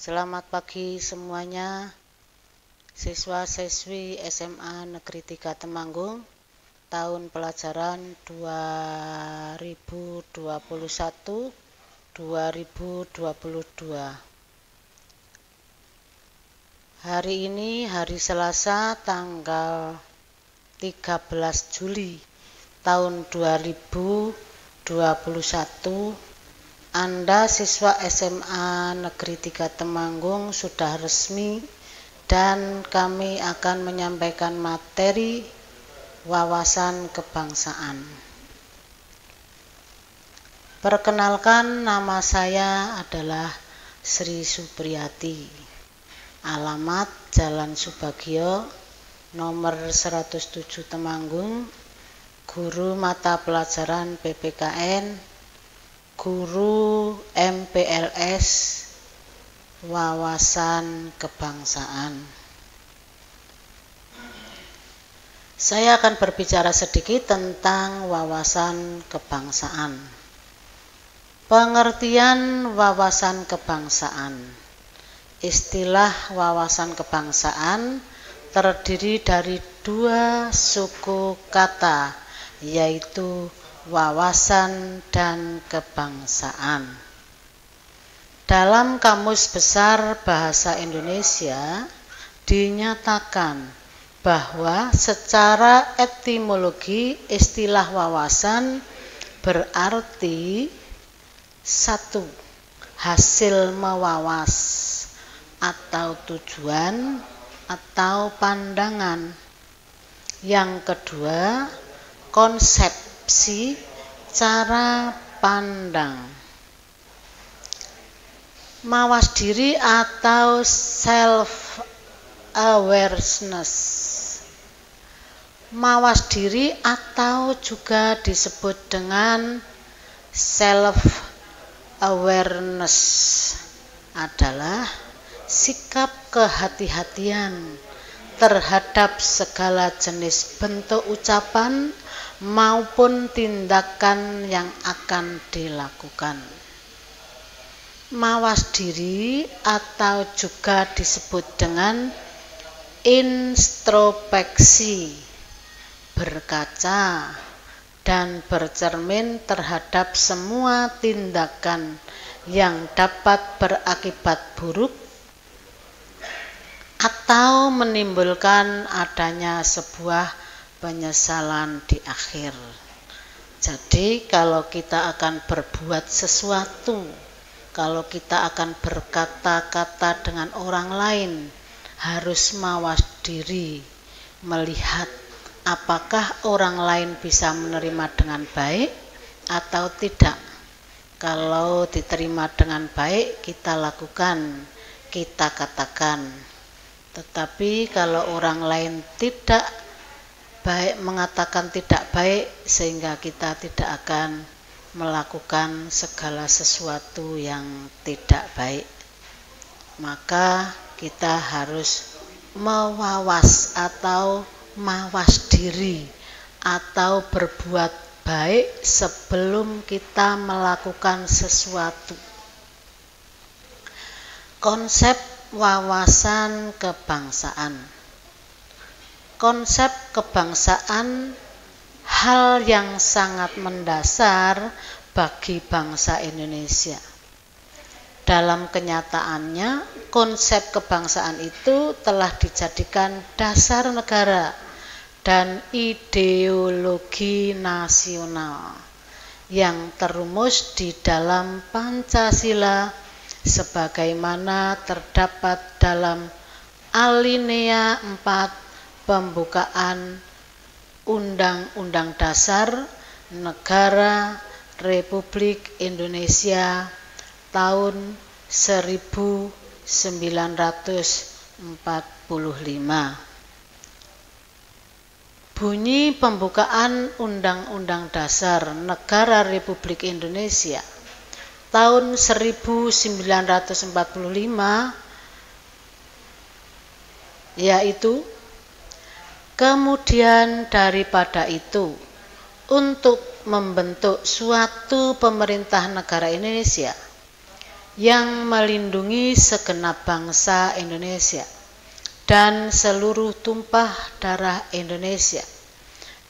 Selamat pagi semuanya, siswa-siswi SMA Negeri 3 Temanggung, tahun pelajaran 2021-2022. Hari ini hari Selasa tanggal 13 Juli tahun 2021. Anda siswa SMA Negeri 3 Temanggung sudah resmi dan kami akan menyampaikan materi wawasan kebangsaan. Perkenalkan, nama saya adalah Sri Supriyati. Alamat Jalan Subagio, nomor 107 Temanggung. Guru mata pelajaran PPKN, guru MPLS, wawasan kebangsaan. Saya akan berbicara sedikit tentang wawasan kebangsaan. Pengertian wawasan kebangsaan. Istilah wawasan kebangsaan terdiri dari dua suku kata, yaitu wawasan dan kebangsaan. Dalam Kamus Besar Bahasa Indonesia dinyatakan bahwa secara etimologi istilah wawasan berarti satu, hasil mewawas atau tujuan atau pandangan. Yang kedua, konsepsi cara pandang. Mawas diri atau self awareness. Mawas diri atau juga disebut dengan self awareness adalah sikap kehati-hatian terhadap segala jenis bentuk ucapan maupun tindakan yang akan dilakukan. Mawas diri atau juga disebut dengan introspeksi, berkaca dan bercermin terhadap semua tindakan yang dapat berakibat buruk atau menimbulkan adanya sebuah penyesalan di akhir. Jadi kalau kita akan berbuat sesuatu, kalau kita akan berkata-kata dengan orang lain, harus mawas diri, melihat apakah orang lain bisa menerima dengan baik atau tidak. Kalau diterima dengan baik, kita lakukan, kita katakan. Tetapi kalau orang lain tidak baik, mengatakan tidak baik, sehingga kita tidak akan melakukan segala sesuatu yang tidak baik. Maka kita harus mewawas atau mawas diri atau berbuat baik sebelum kita melakukan sesuatu. Konsep wawasan kebangsaan. Konsep kebangsaan hal yang sangat mendasar bagi bangsa Indonesia. Dalam kenyataannya, konsep kebangsaan itu telah dijadikan dasar negara dan ideologi nasional yang terumus di dalam Pancasila sebagaimana terdapat dalam alinea 4 pembukaan Undang-Undang Dasar Negara Republik Indonesia tahun 1945. Bunyi pembukaan Undang-Undang Dasar Negara Republik Indonesia tahun 1945 yaitu, kemudian daripada itu, untuk membentuk suatu pemerintah negara Indonesia yang melindungi segenap bangsa Indonesia dan seluruh tumpah darah Indonesia,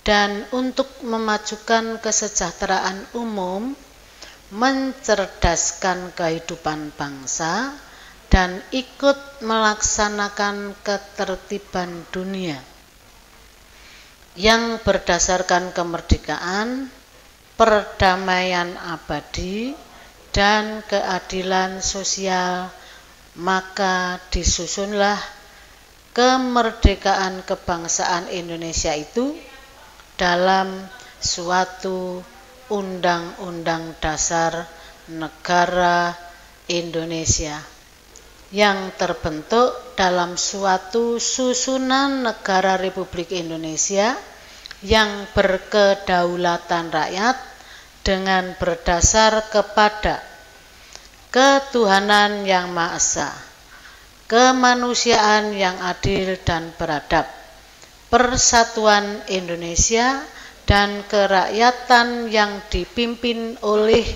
dan untuk memajukan kesejahteraan umum, mencerdaskan kehidupan bangsa, dan ikut melaksanakan ketertiban dunia yang berdasarkan kemerdekaan, perdamaian abadi, dan keadilan sosial, maka disusunlah kemerdekaan kebangsaan Indonesia itu dalam suatu Undang-Undang Dasar Negara Indonesia yang terbentuk dalam suatu susunan negara Republik Indonesia yang berkedaulatan rakyat dengan berdasar kepada ketuhanan yang Maha Esa, kemanusiaan yang adil dan beradab, persatuan Indonesia, dan kerakyatan yang dipimpin oleh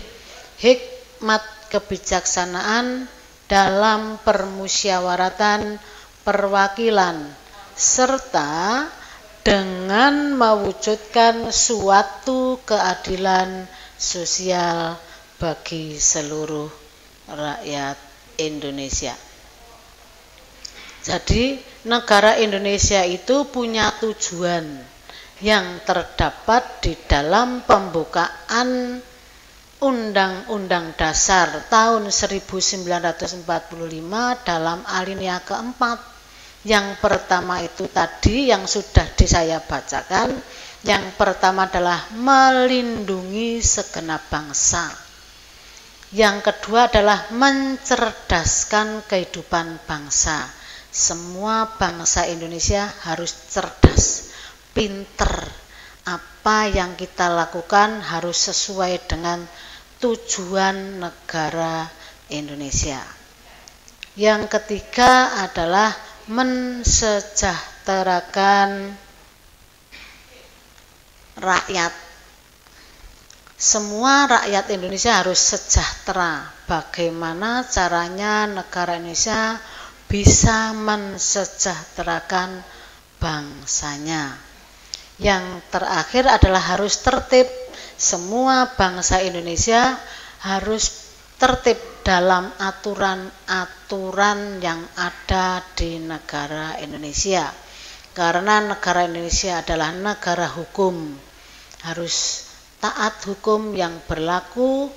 hikmat kebijaksanaan dalam permusyawaratan perwakilan, serta dengan mewujudkan suatu keadilan sosial bagi seluruh rakyat Indonesia. Jadi negara Indonesia itu punya tujuan yang terdapat di dalam pembukaan Undang-Undang Dasar tahun 1945 dalam alinea keempat. Yang pertama itu tadi yang sudah saya bacakan. Yang pertama adalah melindungi segenap bangsa. Yang kedua adalah mencerdaskan kehidupan bangsa. Semua bangsa Indonesia harus cerdas, pinter. Apa yang kita lakukan harus sesuai dengan tujuan negara Indonesia. Yang ketiga adalah mensejahterakan rakyat. Semua rakyat Indonesia harus sejahtera. Bagaimana caranya negara Indonesia bisa mensejahterakan bangsanya? Yang terakhir adalah harus tertib. Semua bangsa Indonesia harus tertib dalam aturan-aturan yang ada di negara Indonesia. Karena negara Indonesia adalah negara hukum. Harus taat hukum yang berlaku,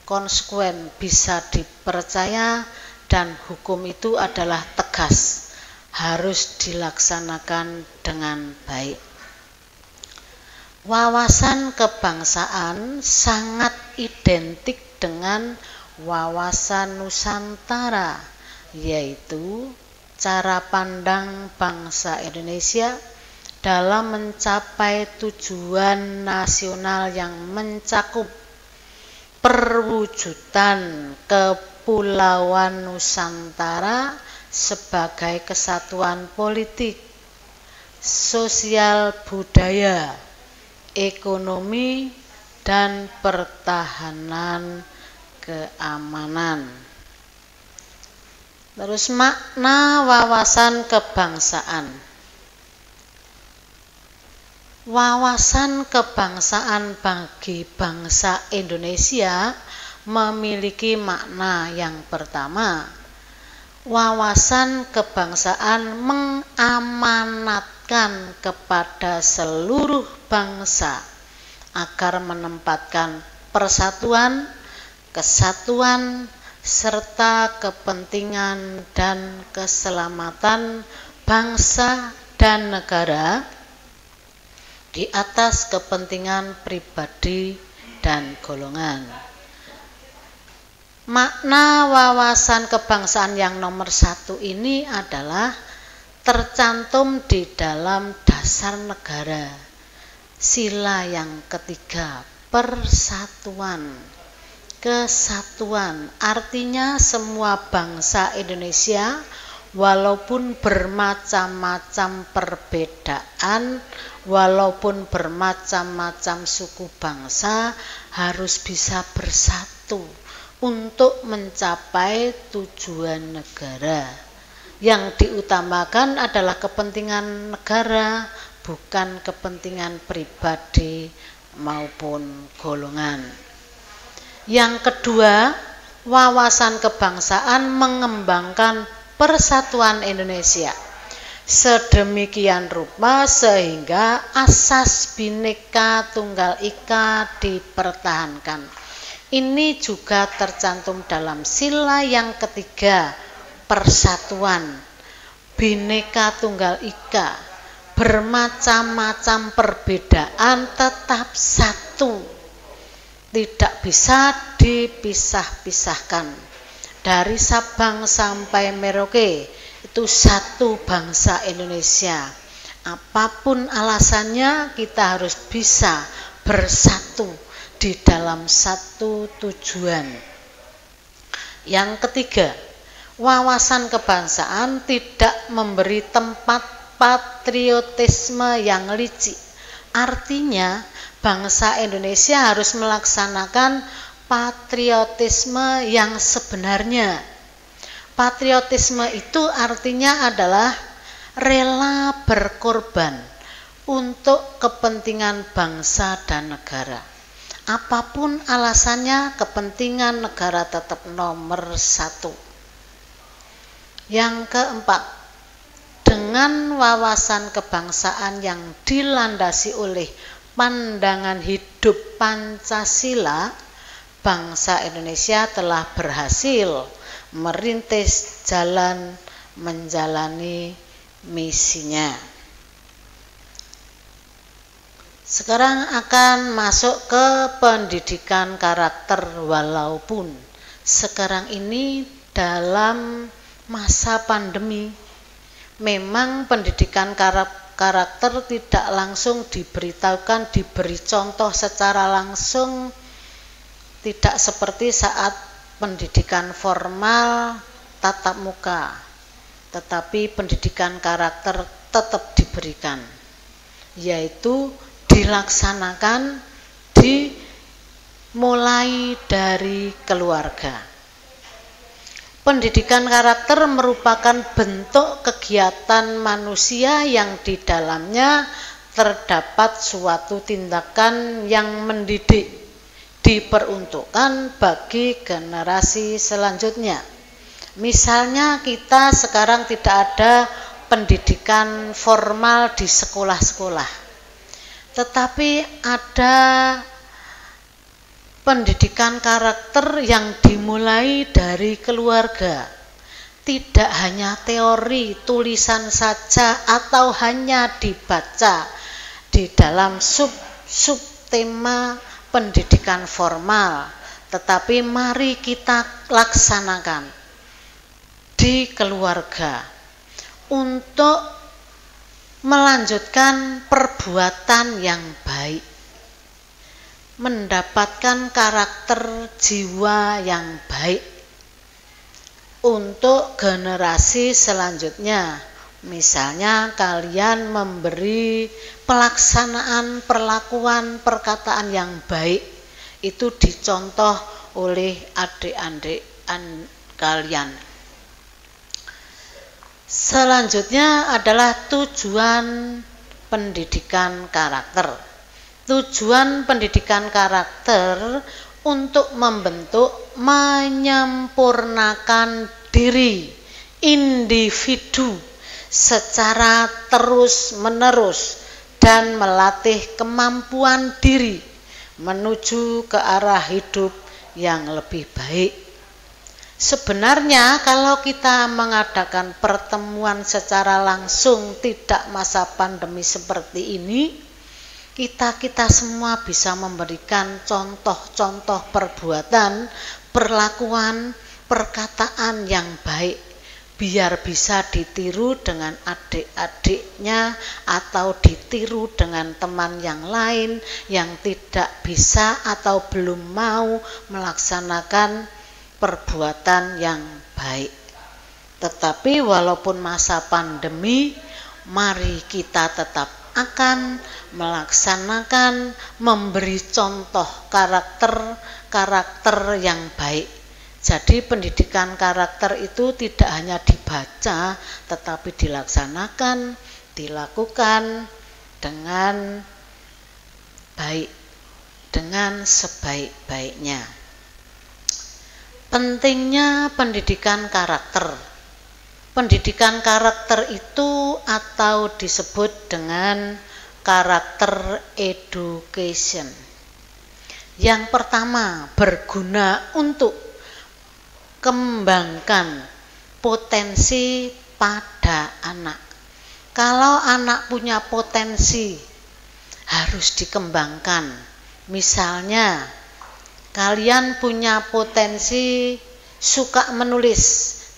konsekuen, bisa dipercaya, dan hukum itu adalah tegas. Harus dilaksanakan dengan baik. Wawasan kebangsaan sangat identik dengan wawasan Nusantara, yaitu cara pandang bangsa Indonesia dalam mencapai tujuan nasional yang mencakup perwujudan Kepulauan Nusantara sebagai kesatuan politik, sosial, budaya, ekonomi, dan pertahanan keamanan. Terus makna wawasan kebangsaan. Wawasan kebangsaan bagi bangsa Indonesia memiliki makna yang pertama. Wawasan kebangsaan mengamanatkan kepada seluruh bangsa agar menempatkan persatuan, kesatuan, serta kepentingan dan keselamatan bangsa dan negara di atas kepentingan pribadi dan golongan. Makna wawasan kebangsaan yang nomor 1 ini adalah tercantum di dalam dasar negara. Sila yang ketiga, persatuan. Kesatuan artinya semua bangsa Indonesia walaupun bermacam-macam perbedaan, walaupun bermacam-macam suku bangsa harus bisa bersatu untuk mencapai tujuan negara. Yang diutamakan adalah kepentingan negara, bukan kepentingan pribadi maupun golongan. Yang kedua, wawasan kebangsaan mengembangkan persatuan Indonesia sedemikian rupa sehingga asas Bhinneka Tunggal Ika dipertahankan. Ini juga tercantum dalam sila yang ketiga, persatuan. Bhinneka Tunggal Ika, bermacam-macam perbedaan tetap satu, tidak bisa dipisah-pisahkan. Dari Sabang sampai Merauke itu satu bangsa Indonesia. Apapun alasannya, kita harus bisa bersatu di dalam satu tujuan. Yang ketiga, wawasan kebangsaan tidak memberi tempat patriotisme yang licik. Artinya, bangsa Indonesia harus melaksanakan patriotisme yang sebenarnya. Patriotisme itu artinya adalah rela berkorban untuk kepentingan bangsa dan negara. Apapun alasannya, kepentingan negara tetap nomor satu. Yang keempat, dengan wawasan kebangsaan yang dilandasi oleh pandangan hidup Pancasila, bangsa Indonesia telah berhasil merintis jalan menjalani misinya. Sekarang akan masuk ke pendidikan karakter, walaupun sekarang ini dalam masa pandemi memang pendidikan karakter tidak langsung diberitahukan, diberi contoh secara langsung, tidak seperti saat pendidikan formal tatap muka, tetapi pendidikan karakter tetap diberikan, yaitu dilaksanakan dimulai dari keluarga. Pendidikan karakter merupakan bentuk kegiatan manusia yang di dalamnya terdapat suatu tindakan yang mendidik, diperuntukkan bagi generasi selanjutnya. Misalnya kita sekarang tidak ada pendidikan formal di sekolah-sekolah, tetapi ada pendidikan karakter yang dimulai dari keluarga. Tidak hanya teori, tulisan saja atau hanya dibaca di dalam sub tema pendidikan formal, tetapi mari kita laksanakan di keluarga untuk melanjutkan perbuatan yang baik, mendapatkan karakter jiwa yang baik untuk generasi selanjutnya. Misalnya kalian memberi pelaksanaan perlakuan perkataan yang baik, itu dicontoh oleh adik-adik kalian. Selanjutnya adalah tujuan pendidikan karakter. Tujuan pendidikan karakter untuk membentuk, menyempurnakan diri individu secara terus-menerus dan melatih kemampuan diri menuju ke arah hidup yang lebih baik. Sebenarnya kalau kita mengadakan pertemuan secara langsung tidak masa pandemi seperti ini, kita semua bisa memberikan contoh-contoh perbuatan, perlakuan, perkataan yang baik, biar bisa ditiru dengan adik-adiknya atau ditiru dengan teman yang lain yang tidak bisa atau belum mau melaksanakan perbuatan yang baik. Tetapi walaupun masa pandemi, mari kita tetap akan melaksanakan, memberi contoh karakter yang baik. Jadi pendidikan karakter itu tidak hanya dibaca, tetapi dilaksanakan, dilakukan dengan baik, dengan sebaik-baiknya. Pentingnya pendidikan karakter. Pendidikan karakter itu atau disebut dengan karakter education. Yang pertama, berguna untuk kembangkan potensi pada anak. Kalau anak punya potensi harus dikembangkan. Misalnya kalian punya potensi suka menulis,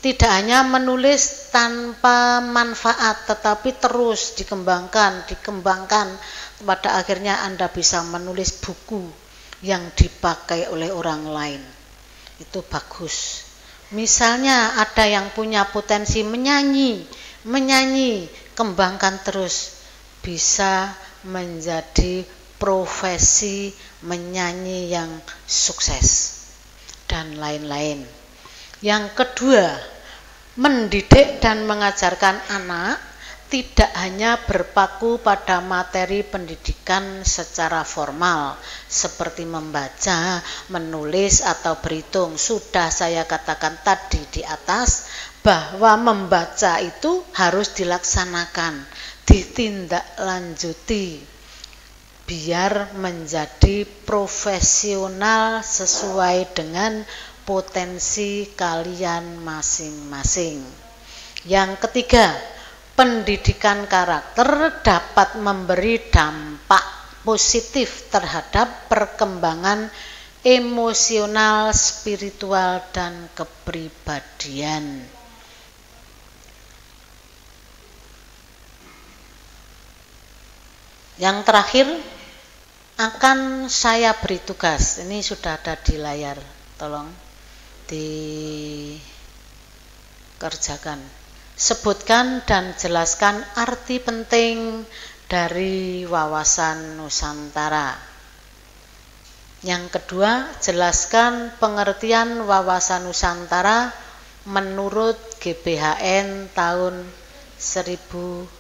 tidak hanya menulis tanpa manfaat, tetapi terus dikembangkan pada akhirnya Anda bisa menulis buku yang dipakai oleh orang lain. Itu bagus. Misalnya ada yang punya potensi menyanyi, kembangkan terus, bisa menjadi profesi menyanyi yang sukses dan lain-lain. Yang kedua, mendidik dan mengajarkan anak tidak hanya berpaku pada materi pendidikan secara formal seperti membaca, menulis atau berhitung. Sudah saya katakan tadi di atas bahwa membaca itu harus dilaksanakan, ditindaklanjuti biar menjadi profesional sesuai dengan potensi kalian masing-masing. Yang ketiga, pendidikan karakter dapat memberi dampak positif terhadap perkembangan emosional, spiritual, dan kepribadian. Yang terakhir, akan saya beri tugas. Ini sudah ada di layar, tolong dikerjakan. Sebutkan dan jelaskan arti penting dari wawasan Nusantara. Yang kedua, jelaskan pengertian wawasan Nusantara menurut GBHN tahun 1998.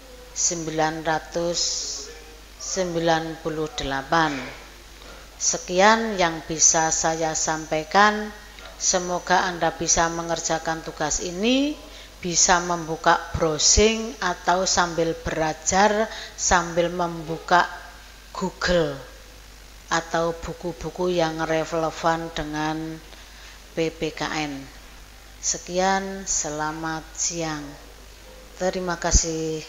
Sekian yang bisa saya sampaikan. Semoga Anda bisa mengerjakan tugas ini, bisa membuka browsing atau sambil belajar sambil membuka Google atau buku-buku yang relevan dengan PPKN. Sekian, selamat siang. Terima kasih.